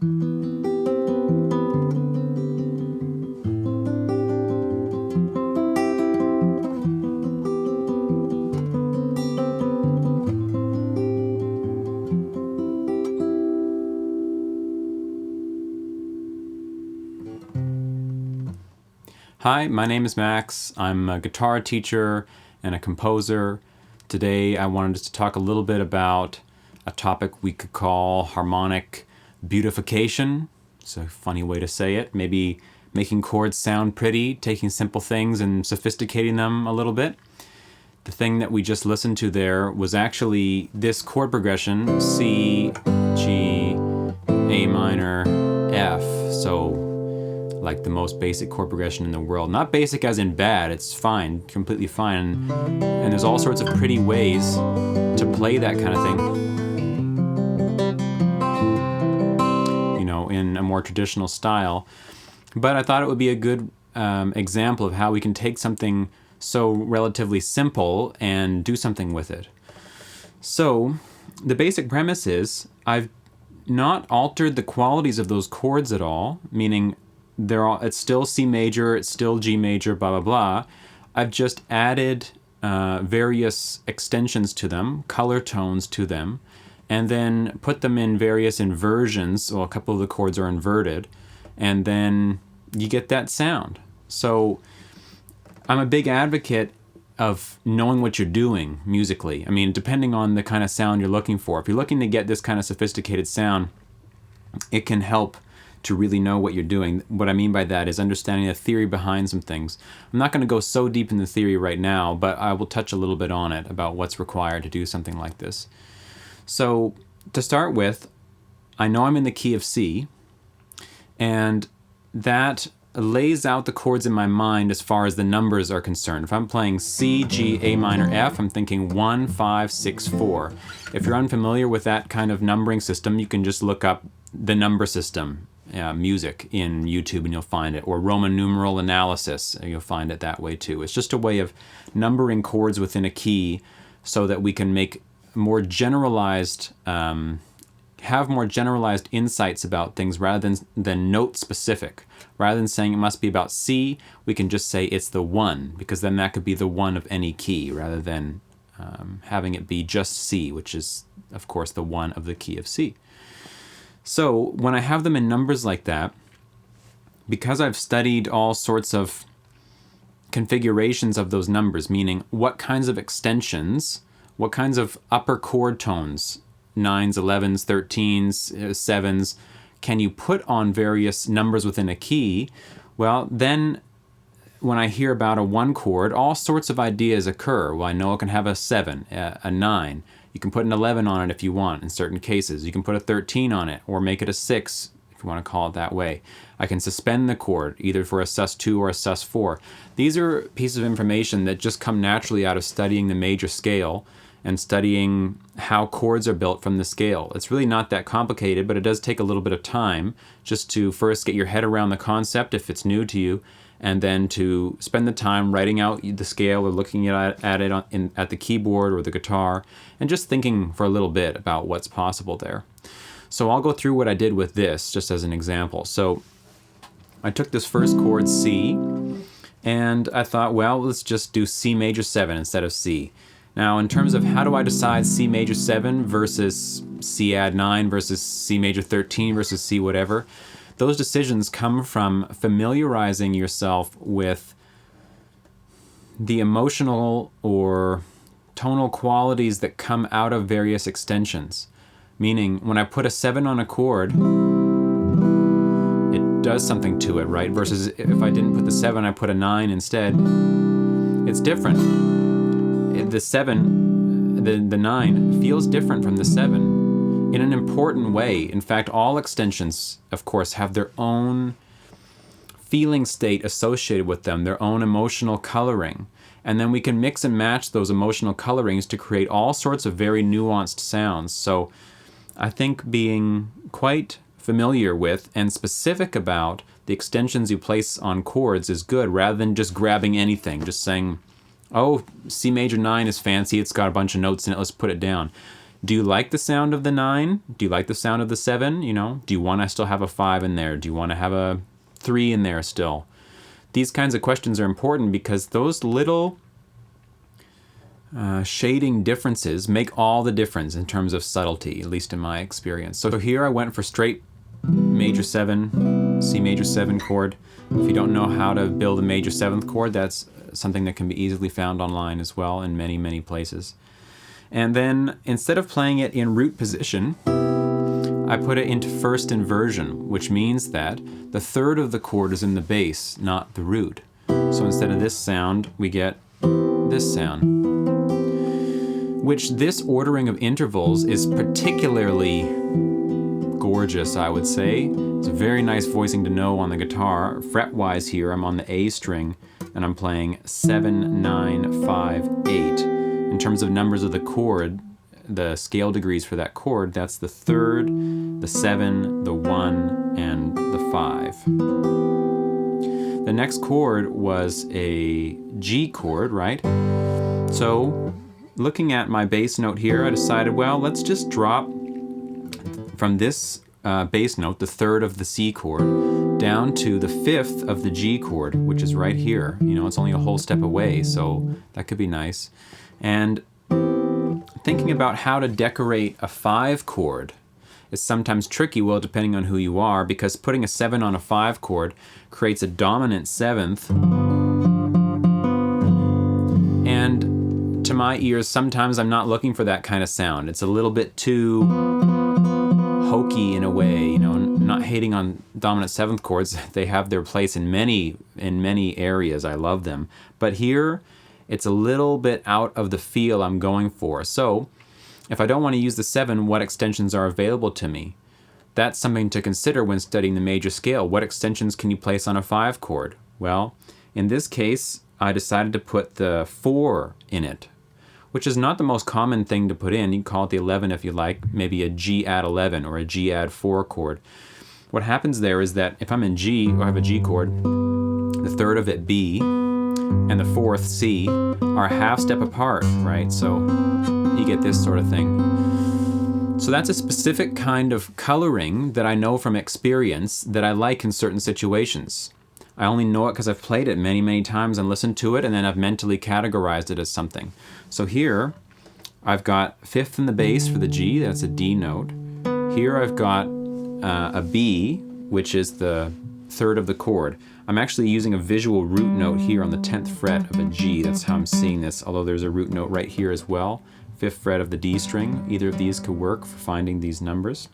Hi, my name is Max. I'm a guitar teacher and a composer. Today I wanted to talk a little bit about a topic we could call harmonic beautification. It's a funny way to say it. Maybe making chords sound pretty, taking simple things and sophisticating them a little bit. The thing that we just listened to there was actually this chord progression, C, G, A minor, F. So like the most basic chord progression in the world. Not basic as in bad, it's fine, completely fine. And there's all sorts of pretty ways to play that kind of thing, you know, in a more traditional style. But I thought it would be a good example of how we can take something so relatively simple and do something with it. So the basic premise is I've not altered the qualities of those chords at all, meaning it's still C major, it's still G major, blah, blah, blah. I've just added various extensions to them, color tones to them, and then put them in various inversions. Well, a couple of the chords are inverted, and then you get that sound. So I'm a big advocate of knowing what you're doing musically. I mean, depending on the kind of sound you're looking for. If you're looking to get this kind of sophisticated sound, it can help to really know what you're doing. What I mean by that is understanding the theory behind some things. I'm not going to go so deep in the theory right now, but I will touch a little bit on it about what's required to do something like this. So to start with, I know I'm in the key of C, and that lays out the chords in my mind as far as the numbers are concerned. If I'm playing C, G, A minor, F, I'm thinking 1, 5, 6, 4. If you're unfamiliar with that kind of numbering system, you can just look up the number system music in YouTube and you'll find it, or Roman numeral analysis, you'll find it that way too. It's just a way of numbering chords within a key so that we can make more generalized, have more generalized insights about things rather than note specific. Rather than saying it must be about C, we can just say it's the 1, because then that could be the 1 of any key rather than having it be just C, which is of course the 1 of the key of C. So when I have them in numbers like that, because I've studied all sorts of configurations of those numbers, meaning what kinds of extensions, what kinds of upper chord tones, 9s, 11s, 13s, 7s, can you put on various numbers within a key, well, then when I hear about a 1 chord, all sorts of ideas occur. Well, I know it can have a 7, a 9. You can put an 11 on it if you want in certain cases. You can put a 13 on it or make it a 6 if you want to call it that way. I can suspend the chord either for a sus2 or a sus4. These are pieces of information that just come naturally out of studying the major scale and studying how chords are built from the scale. It's really not that complicated, but it does take a little bit of time just to first get your head around the concept if it's new to you, and then to spend the time writing out the scale or looking at it at the keyboard or the guitar and just thinking for a little bit about what's possible there. So I'll go through what I did with this just as an example. So I took this first chord, C, and I thought, well, let's just do C major 7 instead of C. Now, in terms of how do I decide C major 7 versus C add 9 versus C major 13 versus C whatever, those decisions come from familiarizing yourself with the emotional or tonal qualities that come out of various extensions. Meaning, when I put a 7 on a chord, it does something to it, right? Versus if I didn't put the 7, I put a 9 instead. It's different. The 7, the 9 feels different from the 7. In an important way. In fact, all extensions, of course, have their own feeling state associated with them, their own emotional coloring. And then we can mix and match those emotional colorings to create all sorts of very nuanced sounds. So I think being quite familiar with and specific about the extensions you place on chords is good, rather than just grabbing anything, just saying, oh, C major 9 is fancy, it's got a bunch of notes in it, let's put it down. Do you like the sound of the 9? Do you like the sound of the 7? You know, do you want to still have a 5 in there? Do you want to have a 3 in there still? These kinds of questions are important because those little shading differences make all the difference in terms of subtlety, at least in my experience. So here I went for straight major 7, C major 7 chord. If you don't know how to build a major 7th chord, that's something that can be easily found online as well in many, many places. And then instead of playing it in root position, I put it into first inversion, which means that the third of the chord is in the bass, not the root. So instead of this sound, we get this sound, which this ordering of intervals is particularly gorgeous, I would say. It's a very nice voicing to know on the guitar. Fret-wise here, I'm on the A string, and I'm playing 7, 9, 5, 8. In terms of numbers of the chord, the scale degrees for that chord, that's the 3rd, the 7, the 1, and the 5. The next chord was a G chord, right? So, looking at my bass note here, I decided, well, let's just drop from this bass note, the 3rd of the C chord, down to the 5th of the G chord, which is right here. You know, it's only a whole step away, so that could be nice. And thinking about how to decorate a 5 chord is sometimes tricky, well, depending on who you are, because putting a 7 on a 5 chord creates a dominant 7th. And to my ears, sometimes I'm not looking for that kind of sound. It's a little bit too hokey in a way, you know, not hating on dominant 7th chords. They have their place in many areas. I love them. But here, it's a little bit out of the feel I'm going for. So, if I don't want to use the 7, what extensions are available to me? That's something to consider when studying the major scale. What extensions can you place on a 5 chord? Well, in this case, I decided to put the 4 in it, which is not the most common thing to put in. You can call it the 11 if you like, maybe a G add 11 or a G add 4 chord. What happens there is that if I'm in G, or I have a G chord, the 3rd of it B, and the 4th C are a half step apart, right? So you get this sort of thing. So that's a specific kind of coloring that I know from experience that I like in certain situations. I only know it because I've played it many, many times and listened to it, and then I've mentally categorized it as something. So here, I've got 5th in the bass for the G, that's a D note. Here I've got a B, which is the 3rd of the chord. I'm actually using a visual root note here on the 10th fret of a G. That's how I'm seeing this, although there's a root note right here as well. 5th fret of the D string. Either of these could work for finding these numbers.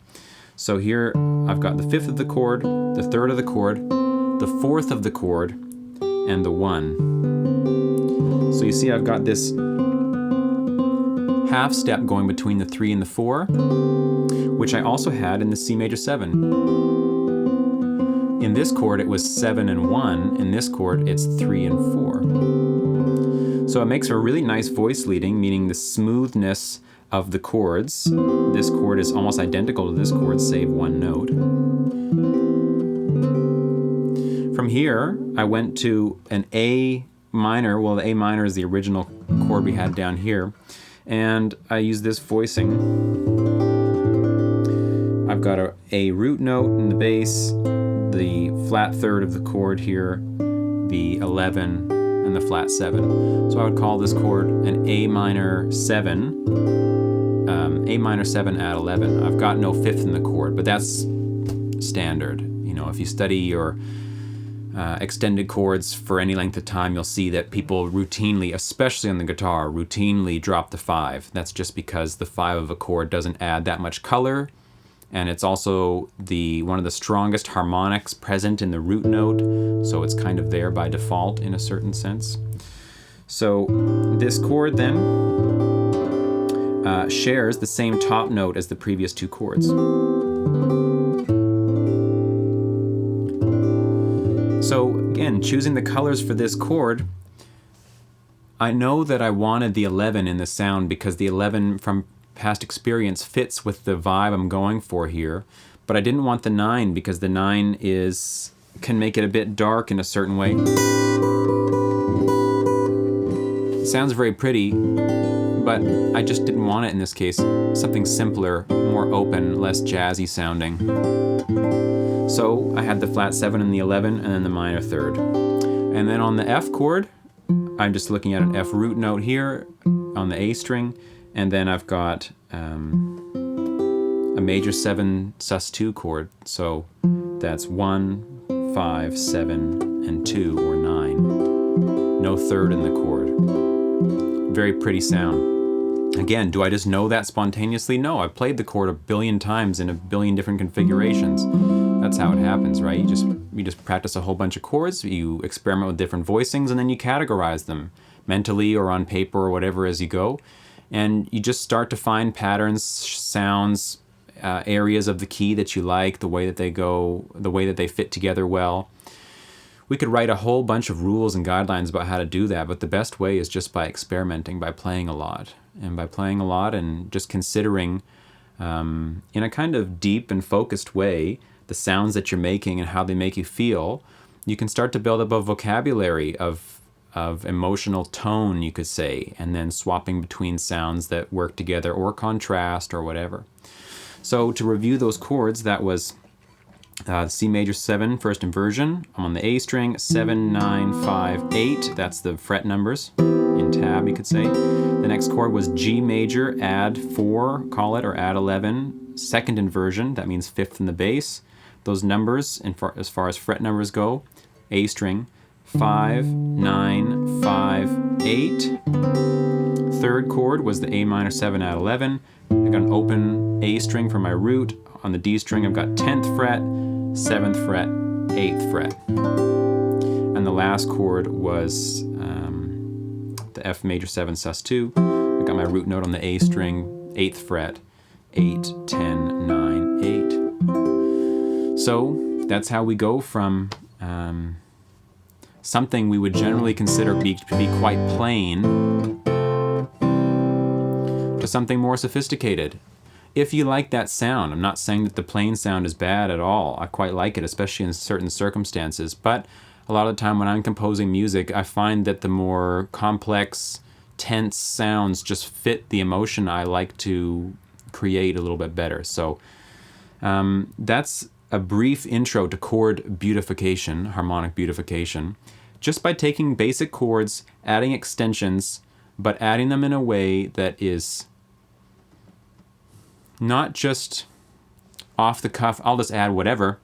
So here I've got the 5th of the chord, the 3rd of the chord, the 4th of the chord, and the 1. So you see I've got this half step going between the 3 and the 4, which I also had in the C major 7. In this chord, it was 7 and 1. In this chord, it's 3 and 4. So it makes for a really nice voice leading, meaning the smoothness of the chords. This chord is almost identical to this chord, save one note. From here, I went to an A minor. Well, the A minor is the original chord we had down here. And I use this voicing. I've got a root note in the bass, the flat 3rd of the chord here, the 11, and the flat 7. So I would call this chord an A minor 7, A minor 7 add 11. I've got no 5th in the chord, but that's standard. You know, if you study your extended chords for any length of time, you'll see that people routinely, especially on the guitar, routinely drop the 5. That's just because the 5 of a chord doesn't add that much color. And it's also one of the strongest harmonics present in the root note, so it's kind of there by default in a certain sense. So this chord then shares the same top note as the previous 2 chords. So again, choosing the colors for this chord, I know that I wanted the 11 in the sound because the 11 from past experience fits with the vibe I'm going for here, but I didn't want the 9 because the 9 can make it a bit dark in a certain way. It sounds very pretty, but I just didn't want it in this case. Something simpler, more open, less jazzy sounding. So I had the flat 7 and the 11, and then the minor third. And then on the F chord, I'm just looking at an F root note here on the A string, and then I've got a major 7 sus2 chord. So that's 1, 5, 7, and 2, or 9. No third in the chord. Very pretty sound. Again, do I just know that spontaneously? No, I've played the chord a billion times in a billion different configurations. That's how it happens, right? You just practice a whole bunch of chords, you experiment with different voicings, and then you categorize them mentally or on paper or whatever as you go. And you just start to find patterns, sounds, areas of the key that you like, the way that they go, the way that they fit together well. We could write a whole bunch of rules and guidelines about how to do that, but the best way is just by experimenting, by playing a lot. And by playing a lot and just considering in a kind of deep and focused way the sounds that you're making and how they make you feel, you can start to build up a vocabulary of emotional tone, you could say, and then swapping between sounds that work together or contrast or whatever. So to review those chords, that was C major 7, first inversion. I'm on the A string, 7, 9, 5, 8. That's the fret numbers in tab, you could say. The next chord was G major, add 4, call it, or add 11. Second inversion, that means 5th in the bass. Those numbers, as far as fret numbers go, A string, 5, 9, 5, 8. Third chord was the A minor 7, add 11. I got an open A string for my root. On the D string, I've got 10th fret, 7th fret, 8th fret. And the last chord was the F major 7 sus2. I got my root note on the A string, 8th fret, 8, 10, 9, 8. So that's how we go from something we would generally consider to be quite plain to something more sophisticated. If you like that sound, I'm not saying that the plain sound is bad at all. I quite like it, especially in certain circumstances. But a lot of the time when I'm composing music, I find that the more complex, tense sounds just fit the emotion I like to create a little bit better. So that's a brief intro to chord beautification, harmonic beautification. Just by taking basic chords, adding extensions, but adding them in a way that is not just off the cuff, I'll just add whatever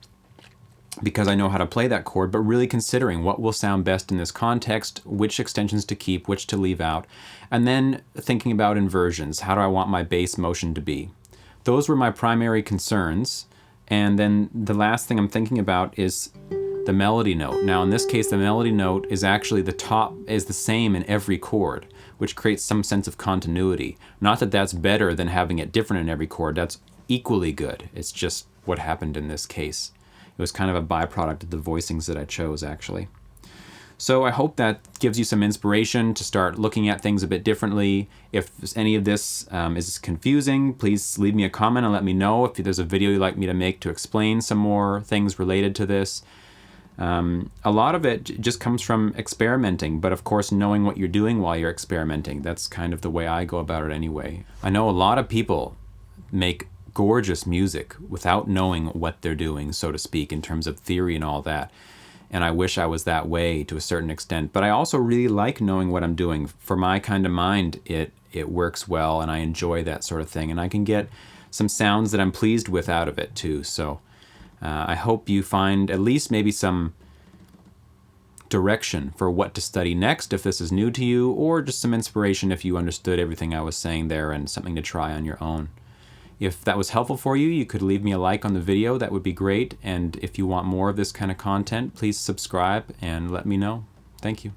because I know how to play that chord, but really considering what will sound best in this context, which extensions to keep, which to leave out, and then thinking about inversions. How do I want my bass motion to be? Those were my primary concerns. And then the last thing I'm thinking about is the melody note. Now in this case, the melody note is actually is the same in every chord, which creates some sense of continuity. Not that that's better than having it different in every chord, that's equally good. It's just what happened in this case. It was kind of a byproduct of the voicings that I chose, actually. So I hope that gives you some inspiration to start looking at things a bit differently. If any of this is confusing, please leave me a comment and let me know if there's a video you'd like me to make to explain some more things related to this. A lot of it just comes from experimenting, but of course knowing what you're doing while you're experimenting. That's kind of the way I go about it anyway. I know a lot of people make gorgeous music without knowing what they're doing, so to speak, in terms of theory and all that. And I wish I was that way to a certain extent. But I also really like knowing what I'm doing. For my kind of mind, it works well, and I enjoy that sort of thing. And I can get some sounds that I'm pleased with out of it too. So I hope you find at least maybe some direction for what to study next if this is new to you, or just some inspiration if you understood everything I was saying there and something to try on your own. If that was helpful for you, you could leave me a like on the video. That would be great. And if you want more of this kind of content, please subscribe and let me know. Thank you.